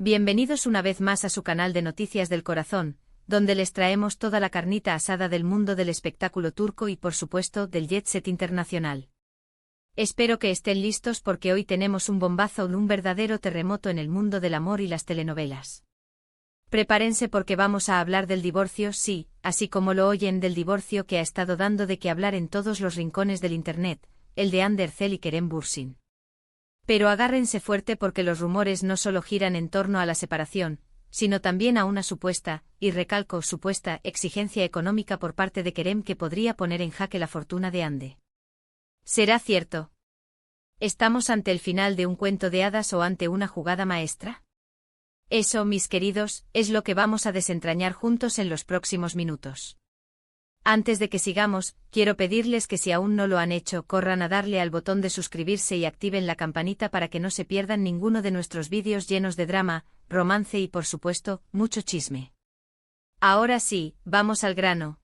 Bienvenidos una vez más a su canal de Noticias del Corazón, donde les traemos toda la carnita asada del mundo del espectáculo turco y por supuesto del jet set internacional. Espero que estén listos porque hoy tenemos un bombazo, un verdadero terremoto en el mundo del amor y las telenovelas. Prepárense porque vamos a hablar del divorcio, sí, así como lo oyen, del divorcio que ha estado dando de qué hablar en todos los rincones del internet, el de Hande Erçel y Kerem Bürsin. Pero agárrense fuerte porque los rumores no solo giran en torno a la separación, sino también a una supuesta, y recalco supuesta, exigencia económica por parte de Kerem que podría poner en jaque la fortuna de Hande. ¿Será cierto? ¿Estamos ante el final de un cuento de hadas o ante una jugada maestra? Eso, mis queridos, es lo que vamos a desentrañar juntos en los próximos minutos. Antes de que sigamos, quiero pedirles que si aún no lo han hecho, corran a darle al botón de suscribirse y activen la campanita para que no se pierdan ninguno de nuestros vídeos llenos de drama, romance y por supuesto, mucho chisme. Ahora sí, vamos al grano.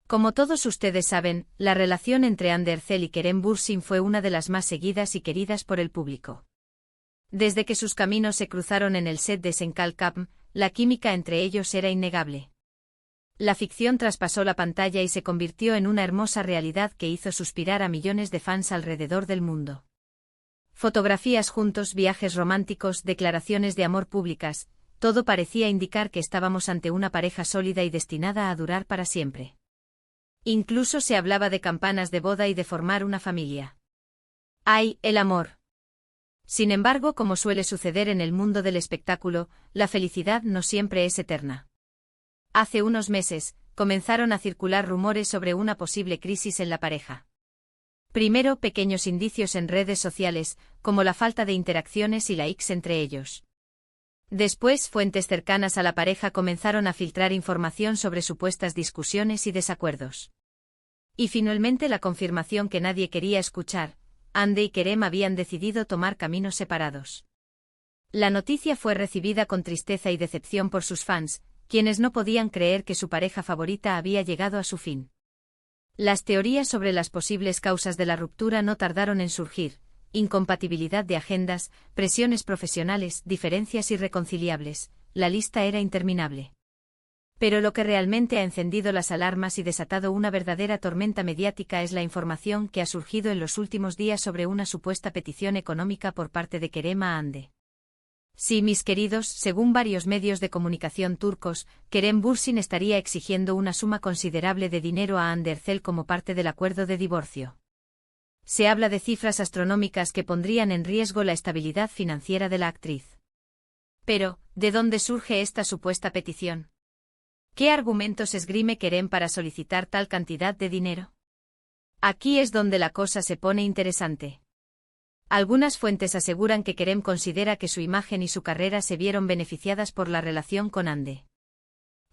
Como todos ustedes saben, la relación entre Hande Erçel y Kerem Bürsin fue una de las más seguidas y queridas por el público. Desde que sus caminos se cruzaron en el set de Senkalkam, la química entre ellos era innegable. La ficción traspasó la pantalla y se convirtió en una hermosa realidad que hizo suspirar a millones de fans alrededor del mundo. Fotografías juntos, viajes románticos, declaraciones de amor públicas, todo parecía indicar que estábamos ante una pareja sólida y destinada a durar para siempre. Incluso se hablaba de campanas de boda y de formar una familia. ¡Ay, el amor! Sin embargo, como suele suceder en el mundo del espectáculo, la felicidad no siempre es eterna. Hace unos meses, comenzaron a circular rumores sobre una posible crisis en la pareja. Primero, pequeños indicios en redes sociales, como la falta de interacciones y likes entre ellos. Después, fuentes cercanas a la pareja comenzaron a filtrar información sobre supuestas discusiones y desacuerdos. Y finalmente la confirmación que nadie quería escuchar: Hande y Kerem habían decidido tomar caminos separados. La noticia fue recibida con tristeza y decepción por sus fans, quienes no podían creer que su pareja favorita había llegado a su fin. Las teorías sobre las posibles causas de la ruptura no tardaron en surgir: incompatibilidad de agendas, presiones profesionales, diferencias irreconciliables, la lista era interminable. Pero lo que realmente ha encendido las alarmas y desatado una verdadera tormenta mediática es la información que ha surgido en los últimos días sobre una supuesta petición económica por parte de Kerem a Hande. Sí, mis queridos, según varios medios de comunicación turcos, Kerem Bürsin estaría exigiendo una suma considerable de dinero a Hande Erçel como parte del acuerdo de divorcio. Se habla de cifras astronómicas que pondrían en riesgo la estabilidad financiera de la actriz. Pero, ¿de dónde surge esta supuesta petición? ¿Qué argumentos esgrime Kerem para solicitar tal cantidad de dinero? Aquí es donde la cosa se pone interesante. Algunas fuentes aseguran que Kerem considera que su imagen y su carrera se vieron beneficiadas por la relación con Hande.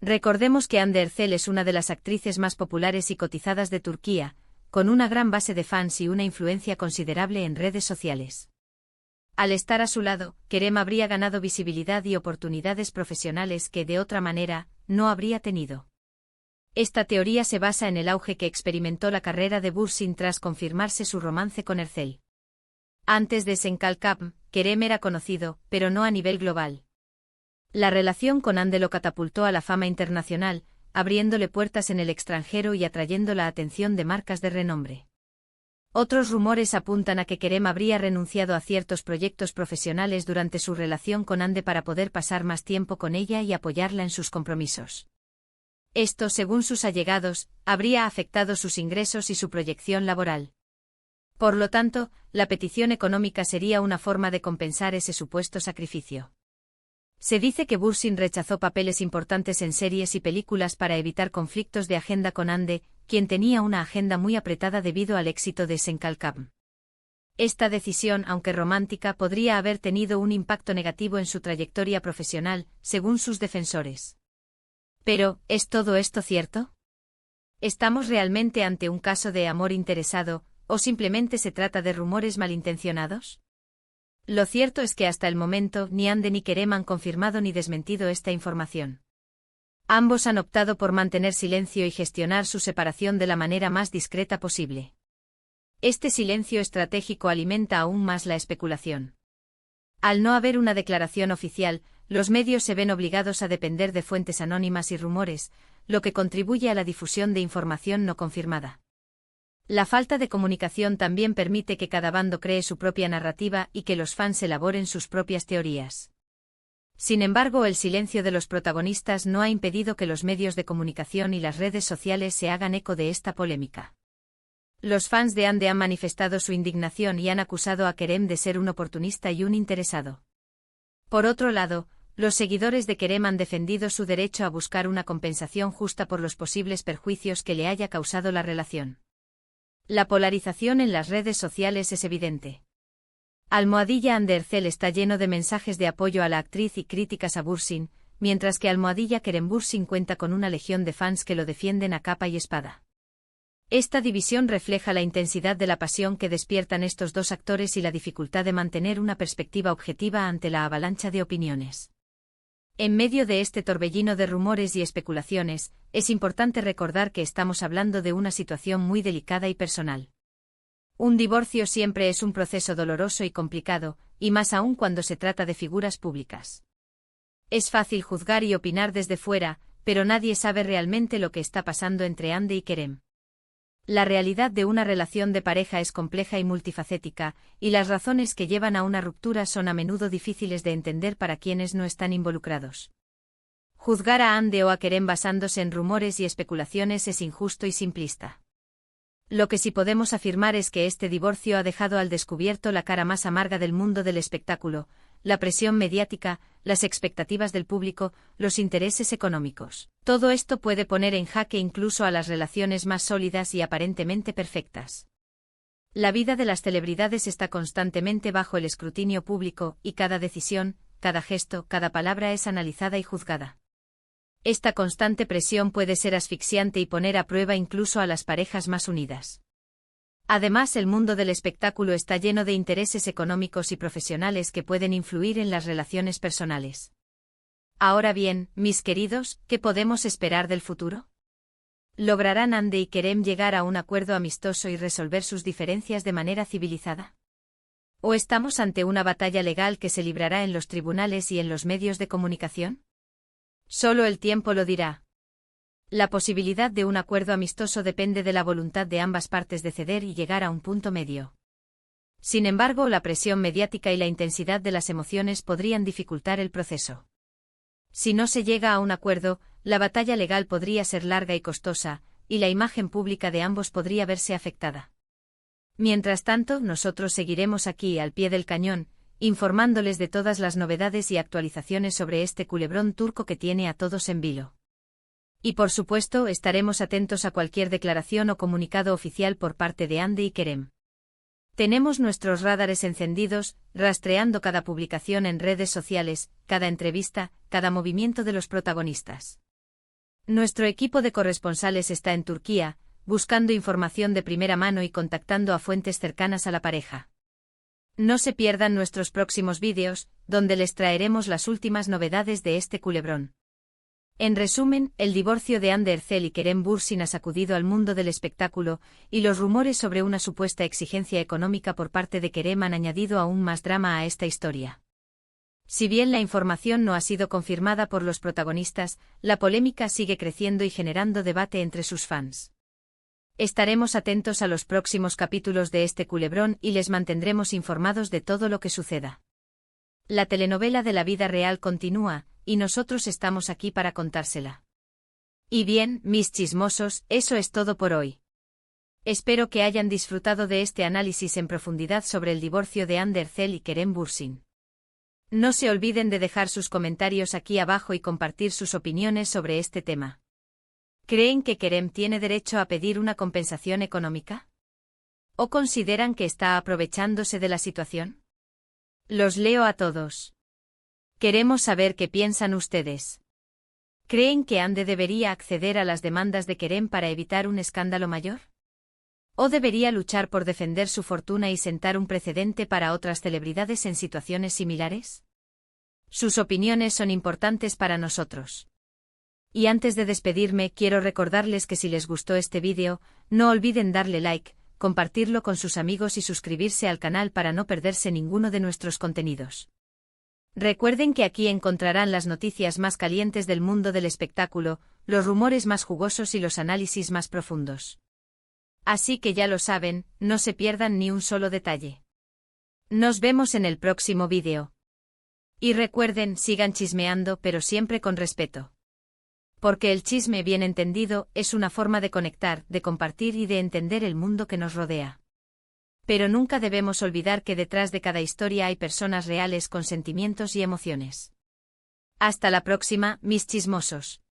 Recordemos que Hande Erçel es una de las actrices más populares y cotizadas de Turquía, con una gran base de fans y una influencia considerable en redes sociales. Al estar a su lado, Kerem habría ganado visibilidad y oportunidades profesionales que, de otra manera, no habría tenido. Esta teoría se basa en el auge que experimentó la carrera de Bürsin tras confirmarse su romance con Erçel. Antes de Senkalkam, Kerem era conocido, pero no a nivel global. La relación con Hande lo catapultó a la fama internacional, abriéndole puertas en el extranjero y atrayendo la atención de marcas de renombre. Otros rumores apuntan a que Kerem habría renunciado a ciertos proyectos profesionales durante su relación con Hande para poder pasar más tiempo con ella y apoyarla en sus compromisos. Esto, según sus allegados, habría afectado sus ingresos y su proyección laboral. Por lo tanto, la petición económica sería una forma de compensar ese supuesto sacrificio. Se dice que Bürsin rechazó papeles importantes en series y películas para evitar conflictos de agenda con Hande, quien tenía una agenda muy apretada debido al éxito de Senkalkam. Esta decisión, aunque romántica, podría haber tenido un impacto negativo en su trayectoria profesional, según sus defensores. Pero, ¿es todo esto cierto? ¿Estamos realmente ante un caso de amor interesado, o simplemente se trata de rumores malintencionados? Lo cierto es que hasta el momento ni Hande ni Kerem han confirmado ni desmentido esta información. Ambos han optado por mantener silencio y gestionar su separación de la manera más discreta posible. Este silencio estratégico alimenta aún más la especulación. Al no haber una declaración oficial, los medios se ven obligados a depender de fuentes anónimas y rumores, lo que contribuye a la difusión de información no confirmada. La falta de comunicación también permite que cada bando cree su propia narrativa y que los fans elaboren sus propias teorías. Sin embargo, el silencio de los protagonistas no ha impedido que los medios de comunicación y las redes sociales se hagan eco de esta polémica. Los fans de Ande han manifestado su indignación y han acusado a Kerem de ser un oportunista y un interesado. Por otro lado, los seguidores de Kerem han defendido su derecho a buscar una compensación justa por los posibles perjuicios que le haya causado la relación. La polarización en las redes sociales es evidente. Almohadilla Andercel está lleno de mensajes de apoyo a la actriz y críticas a Bürsin, mientras que Almohadilla Kerem Bürsin cuenta con una legión de fans que lo defienden a capa y espada. Esta división refleja la intensidad de la pasión que despiertan estos dos actores y la dificultad de mantener una perspectiva objetiva ante la avalancha de opiniones. En medio de este torbellino de rumores y especulaciones, es importante recordar que estamos hablando de una situación muy delicada y personal. Un divorcio siempre es un proceso doloroso y complicado, y más aún cuando se trata de figuras públicas. Es fácil juzgar y opinar desde fuera, pero nadie sabe realmente lo que está pasando entre Ande y Kerem. La realidad de una relación de pareja es compleja y multifacética, y las razones que llevan a una ruptura son a menudo difíciles de entender para quienes no están involucrados. Juzgar a Ande o a Kerem basándose en rumores y especulaciones es injusto y simplista. Lo que sí podemos afirmar es que este divorcio ha dejado al descubierto la cara más amarga del mundo del espectáculo, la presión mediática, las expectativas del público, los intereses económicos. Todo esto puede poner en jaque incluso a las relaciones más sólidas y aparentemente perfectas. La vida de las celebridades está constantemente bajo el escrutinio público y cada decisión, cada gesto, cada palabra es analizada y juzgada. Esta constante presión puede ser asfixiante y poner a prueba incluso a las parejas más unidas. Además, el mundo del espectáculo está lleno de intereses económicos y profesionales que pueden influir en las relaciones personales. Ahora bien, mis queridos, ¿qué podemos esperar del futuro? ¿Lograrán Ande y Kerem llegar a un acuerdo amistoso y resolver sus diferencias de manera civilizada? ¿O estamos ante una batalla legal que se librará en los tribunales y en los medios de comunicación? Solo el tiempo lo dirá. La posibilidad de un acuerdo amistoso depende de la voluntad de ambas partes de ceder y llegar a un punto medio. Sin embargo, la presión mediática y la intensidad de las emociones podrían dificultar el proceso. Si no se llega a un acuerdo, la batalla legal podría ser larga y costosa, y la imagen pública de ambos podría verse afectada. Mientras tanto, nosotros seguiremos aquí al pie del cañón, informándoles de todas las novedades y actualizaciones sobre este culebrón turco que tiene a todos en vilo. Y por supuesto, estaremos atentos a cualquier declaración o comunicado oficial por parte de Ande y Kerem. Tenemos nuestros radares encendidos, rastreando cada publicación en redes sociales, cada entrevista, cada movimiento de los protagonistas. Nuestro equipo de corresponsales está en Turquía, buscando información de primera mano y contactando a fuentes cercanas a la pareja. No se pierdan nuestros próximos vídeos, donde les traeremos las últimas novedades de este culebrón. En resumen, el divorcio de Ande Erçel y Kerem Bürsin ha sacudido al mundo del espectáculo, y los rumores sobre una supuesta exigencia económica por parte de Kerem han añadido aún más drama a esta historia. Si bien la información no ha sido confirmada por los protagonistas, la polémica sigue creciendo y generando debate entre sus fans. Estaremos atentos a los próximos capítulos de este culebrón y les mantendremos informados de todo lo que suceda. La telenovela de la vida real continúa, y nosotros estamos aquí para contársela. Y bien, mis chismosos, eso es todo por hoy. Espero que hayan disfrutado de este análisis en profundidad sobre el divorcio de Ande Erçel y Kerem Bürsin. No se olviden de dejar sus comentarios aquí abajo y compartir sus opiniones sobre este tema. ¿Creen que Kerem tiene derecho a pedir una compensación económica? ¿O consideran que está aprovechándose de la situación? Los leo a todos. Queremos saber qué piensan ustedes. ¿Creen que Ande debería acceder a las demandas de Kerem para evitar un escándalo mayor? ¿O debería luchar por defender su fortuna y sentar un precedente para otras celebridades en situaciones similares? Sus opiniones son importantes para nosotros. Y antes de despedirme, quiero recordarles que si les gustó este vídeo, no olviden darle like, compartirlo con sus amigos y suscribirse al canal para no perderse ninguno de nuestros contenidos. Recuerden que aquí encontrarán las noticias más calientes del mundo del espectáculo, los rumores más jugosos y los análisis más profundos. Así que ya lo saben, no se pierdan ni un solo detalle. Nos vemos en el próximo vídeo. Y recuerden, sigan chismeando pero siempre con respeto. Porque el chisme bien entendido es una forma de conectar, de compartir y de entender el mundo que nos rodea. Pero nunca debemos olvidar que detrás de cada historia hay personas reales con sentimientos y emociones. Hasta la próxima, mis chismosos.